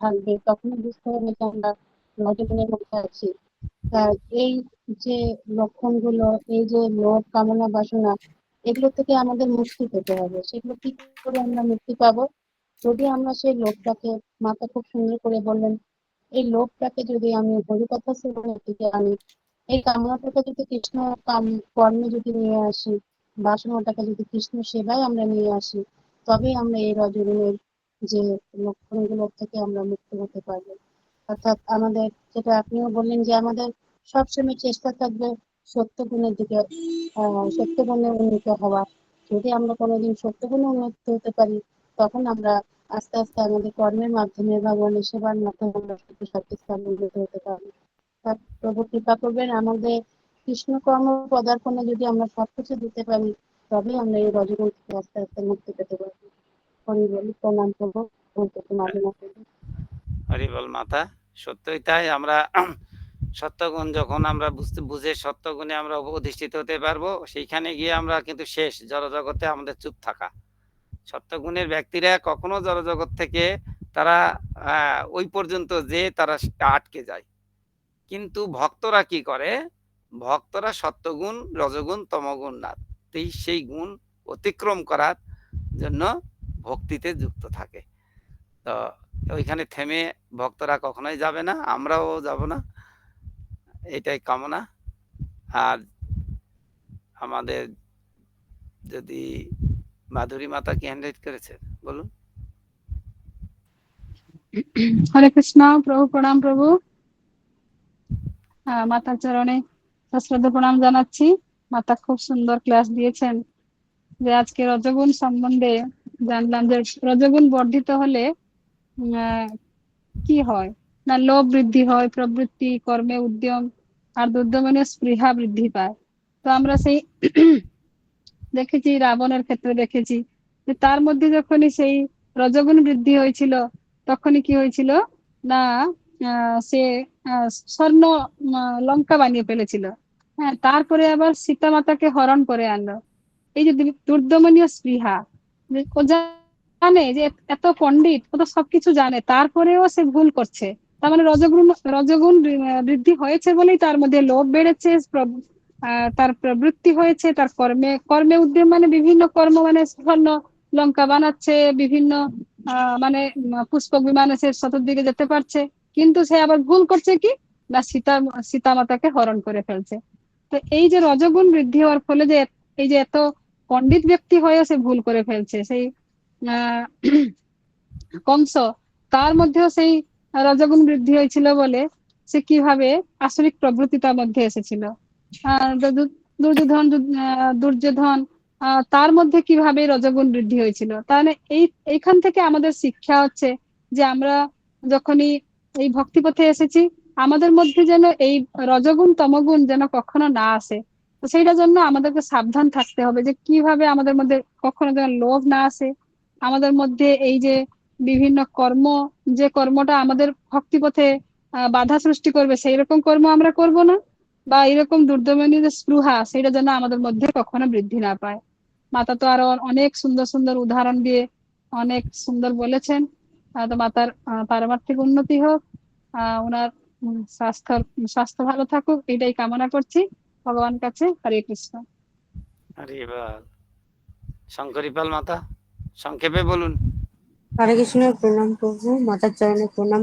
থাকবে, তখনই বুঝতে হবে যে আমরা রজনীর মধ্যে আছি। এই যে লক্ষণগুলো, এই যে লোভ, কামনা, বাসনা, এগুলো থেকে আমাদের মুক্তি পেতে হবে। সেগুলো কি করে আমরা মুক্তি পাবো? যদি আমরা সেই লোভটাকে, মাতা খুব সুন্দর করে বললেন, এই লোভটাকে যদি আমি হরিকথা শ্রবণের দিকে আনি, এই কামনাটাকে যদি কৃষ্ণ কর্মে যদি নিয়ে আসি, বাসনাটাকে যদি কৃষ্ণ সেবায় আমরা নিয়ে আসি, তবেই আমরা এই রজনীর যে লক্ষণগুলোর থেকে আমরা মুক্ত হতে পারবো। অর্থাৎ আমাদের, যেটা আপনিও বললেন, যে আমাদের সবসময় চেষ্টা থাকবে সত্য গুণের দিকে, সত্য গুণে উন্নীত হওয়া। যদি আমরা কোনোদিন সত্য গুণে উন্নীত হতে পারি, তখন আমরা আস্তে আস্তে আমাদের কর্মের মাধ্যমে, ভগবানের সেবার মাধ্যমে আমরা সত্যি স্থানে উন্নীত হতে পারবো। প্রভু কৃপা করবেন, আমাদের কৃষ্ণ কর্ম পদার্পণে যদি আমরা সবকিছু দিতে পারি, তবেই আমরা এই রজগুণ থেকে আস্তে আস্তে মুক্তি পেতে পারবো। হরি বলি, প্রণাম করবো, মাঝে মাঝে। হরি বল মাতা। সত্যই তাই। আমরা সত্যগুণ যখন আমরা বুঝে সত্যগুণে আমরা অধিষ্ঠিত হতে পারবো, সেইখানে গিয়ে আমরা কিন্তু শেষ। জড়জগতে আমাদের চুপ থাকা। সত্যগুণের ব্যক্তিরা কখনো জড়জগৎ থেকে তারা ওই পর্যন্ত যে তারা আটকে যায়। কিন্তু ভক্তরা কি করে? ভক্তরা সত্যগুণ, রজগুণ, তমগুণ না, সেই গুণ অতিক্রম করার জন্য ভক্তিতে যুক্ত থাকে। তো ওইখানে থেমে ভক্তরা কখনোই যাবে না, আমরাও যাব না, এটাই কামনা। আর আমাদের যদি মাধুরী মাতা কি হ্যান্ড রাইজ করেছে, বলুন। হরে কৃষ্ণ প্রভু, প্রণাম প্রভু। মাতার চরণে সশ্রদ্ধ প্রণাম জানাচ্ছি। মাতা খুব সুন্দর ক্লাস দিয়েছেন। যে আজকে রজগুণ সম্বন্ধে জানলাম যে রজগুণ বর্ধিত হলে কি হয় না, লোভ বৃদ্ধি হয়, প্রবৃত্তি, কর্মে উদ্যম আর দুর্দমনে স্পৃহা বৃদ্ধি পায়। তো আমরা সেই দেখেছি, রাবণের ক্ষেত্রে দেখেছি যে তার মধ্যে যখনই সেই রজগুণ বৃদ্ধি হয়েছিল, তখনই কি হয়েছিল না, সে স্বর্ণ লঙ্কা বানিয়ে ফেলেছিল। হ্যাঁ, তারপরে আবার সীতা মাতাকে হরণ করে আনলো। এই যে দুর্দমনীয় স্পৃহা, যে ও জানে যে এত পণ্ডিত, ও তো সবকিছু জানে, তারপরেও সে ভুল করছে। তার মানে রজগুণ রজগুণ বৃদ্ধি হয়েছে বলেই তার মধ্যে লোভ বেড়েছে, তার প্রবৃত্তি হয়েছে, তার কর্মে কর্মে উদ্যম, মানে বিভিন্ন কর্ম, মানে স্বর্ণ লঙ্কা বানাচ্ছে, বিভিন্ন মানে পুষ্পক বিমানে সে চতুর্দিকে যেতে পারছে, কিন্তু সে আবার ভুল করছে কি না, সীতা মাতাকে হরণ করে ফেলছে। তো এই যে রজগুণ বৃদ্ধি হওয়ার ফলে যে এই যে এত পণ্ডিত ব্যক্তি হয়েও সে ভুল করে ফেলছে, সেই আহ কংস, তার মধ্যেও সেই রজগুণ বৃদ্ধি হয়েছিল বলে সে কিভাবে আসরিক প্রবৃত্তি তার মধ্যে এসেছিল। দুর্যোধন দুর্যোধন তার মধ্যে কিভাবে রজগুণ বৃদ্ধি হয়েছিল। তাহলে এইখান থেকে আমাদের শিক্ষা হচ্ছে যে আমরা যখনই এই ভক্তিপথে এসেছি, আমাদের মধ্যে যেন এই রজগুণ তমগুণ যেন কখনো না আসে। তো সেইটার জন্য আমাদেরকে সাবধান থাকতে হবে যে কিভাবে আমাদের মধ্যে কখনো যেন লোভ না আসে, আমাদের মধ্যে এই যে বিভিন্ন কর্ম, যে কর্মটা আমাদের ভক্তিপথে বাধা সৃষ্টি করবে, সেই রকম কর্ম আমরা করব না, বা এরকম দুর্দমনী যে স্পৃহা, সেটা যেন আমাদের মধ্যে কখনো বৃদ্ধি না পায়। মাতা তো আরো অনেক সুন্দর সুন্দর উদাহরণ দিয়ে অনেক সুন্দর বলেছেন। তো মাতার পারমার্থিক উন্নতি হোক, ওনার স্বাস্থ্য ভালো থাকুক, এটাই কামনা করছি ভগবান কাছে। হরে কৃষ্ণ। হরে বল। শঙ্করীপাল মাতা সংক্ষেপে বলুন। হরে কৃষ্ণ, প্রণাম প্রভু, মাতার চরণে প্রণাম,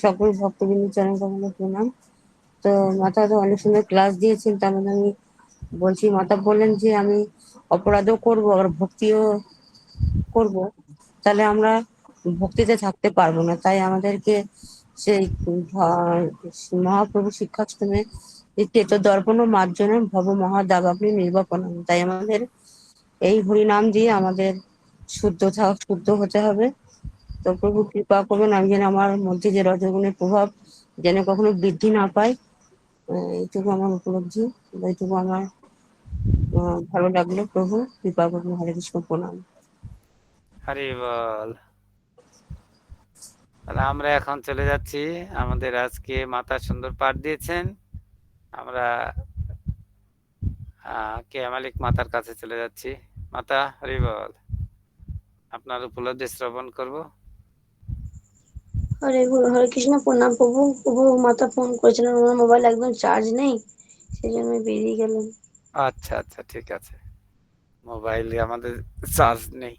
সকল ভক্তবৃন্দের চরণে কমলে প্রণাম। তো মাতা তো অনেক সুন্দর ক্লাস দিয়েছেন। তার মধ্যে আমি বলছি, মাতা বললেন যে আমি অপরাধও করবো আর ভক্তিও করব, তাহলে আমরা ভক্তিতে থাকতে পারবো না। তাই আমাদেরকে সেই মহাপ্রভু শিক্ষাশ্রমে তেত দর্পণ ও মার্জনে ভব মহাদাব আপনি নির্বাপন, তাই আমাদের এই হরিনাম দিয়ে আমাদের শুদ্ধ হতে হবে। তো প্রভু কৃপা করবেন, আমি যেন আমার মধ্যে যে রজগুণের প্রভাব যেন কখনো বৃদ্ধি না পায়, এইটুকু আমার উপলব্ধি, এইটুকু আমার ভালো লাগলো। প্রভু কৃপা করবেন। হরে কৃষ্ণ, প্রণাম। হরি বল। তাহলে আমরা এখন চলে যাচ্ছি, আমাদের আজকে মাতা সুন্দর পাঠ দিয়েছেন, আমরা কেয়া মালিক মাতার কাছে চলে যাচ্ছি। মাতা হরি বল, আপনার উপলব্ধি শ্রবণ করব। হরে কৃষ্ণ, প্রণাম প্রভু। প্রভু মাতা ফোন করেছিলেন, ওনার মোবাইল একদম চার্জ নেই, সেই জন্য বেরিয়ে গেলেন। আচ্ছা আচ্ছা, ঠিক আছে, মোবাইলে আমাদের চার্জ নেই।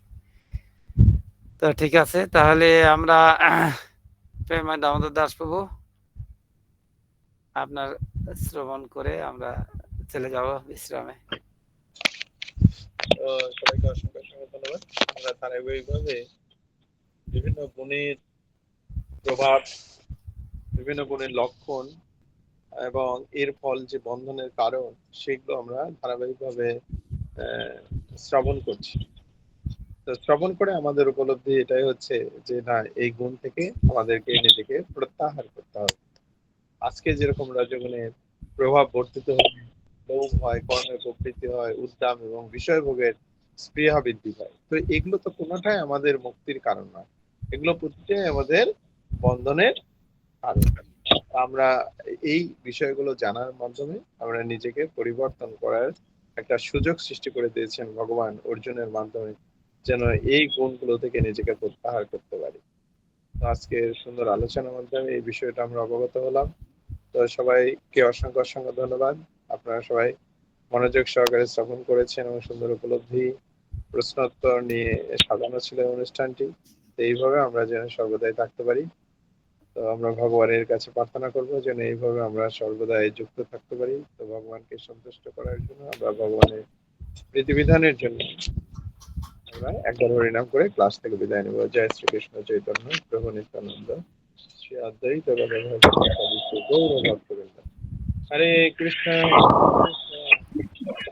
তো ঠিক আছে, তাহলে আমরা প্রেমায় দামোদর দাস প্রভু আপনার শ্রবণ করে আমরা চলে যাব বিশ্রামে। সবাইকে অসংখ্য অসংখ্য ধন্যবাদ। আমরা ধারাবাহিকভাবে বিভিন্ন গুণের প্রভাব, বিভিন্ন গুণের লক্ষণ এবং এর ফল যে বন্ধনের কারণ, সেগুলো আমরা ধারাবাহিকভাবে শ্রবণ করছি। তো শ্রবণ করে আমাদের উপলব্ধি এটাই হচ্ছে যে না, এই গুণ থেকে আমাদেরকে নিজেকে প্রত্যাহার করতে হবে। আজকে যেরকম রজগুণের প্রভাব বর্ধিত হয়, লোভ হয়, কর্মের প্রবৃত্তি হয়, উদ্দাম এবং বিষয়ভোগের স্পৃহা বৃদ্ধি পায়, তো এগুলো তো কোনোটাই আমাদের মুক্তির কারণ নয়, এগুলো প্রতিটাই আমাদের বন্ধনের কারণ। আমরা এই বিষয়গুলো জানার মাধ্যমে আমরা নিজেকে পরিবর্তন করার একটা সুযোগ সৃষ্টি করে দিয়েছেন ভগবান অর্জুনের মাধ্যমে, যেন এই গুণগুলো থেকে নিজেকে প্রত্যাহার করতে পারি। তো আজকের সুন্দর আলোচনার মাধ্যমে এই বিষয়টা আমরা অবগত হলাম। তো সবাইকে অসংখ্য অসংখ্য ধন্যবাদ। আপনারা সবাই মনোযোগ সহকারে শ্রবণ করেছেন এবং সুন্দর উপলব্ধি, প্রশ্নোত্তর নিয়ে সাজানো ছিল অনুষ্ঠানটি। তো এইভাবে আমরা যেন সর্বদাই থাকতে পারি। তো আমরা ভগবানের কাছে প্রার্থনা করব যেন এইভাবে আমরা সর্বদাই যুক্ত থাকতে পারি। তো ভগবানকে সন্তুষ্ট করার জন্য আমরা ভগবানের বিধিবিধানের জন্য আমরা একবার হরিনাম করে ক্লাস থেকে বিদায় নেব। জয় শ্রীকৃষ্ণ চৈতন্য প্রভু নিত্যানন্দ শ্রী অদ্বৈত গদাধর গৌর ভক্তবৃন্দ। হরে কৃষ্ণ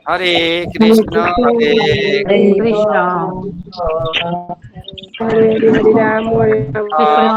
হরে কৃষ্ণ হরে কৃষ্ণ। হরে হরে রাম, হরে রাম,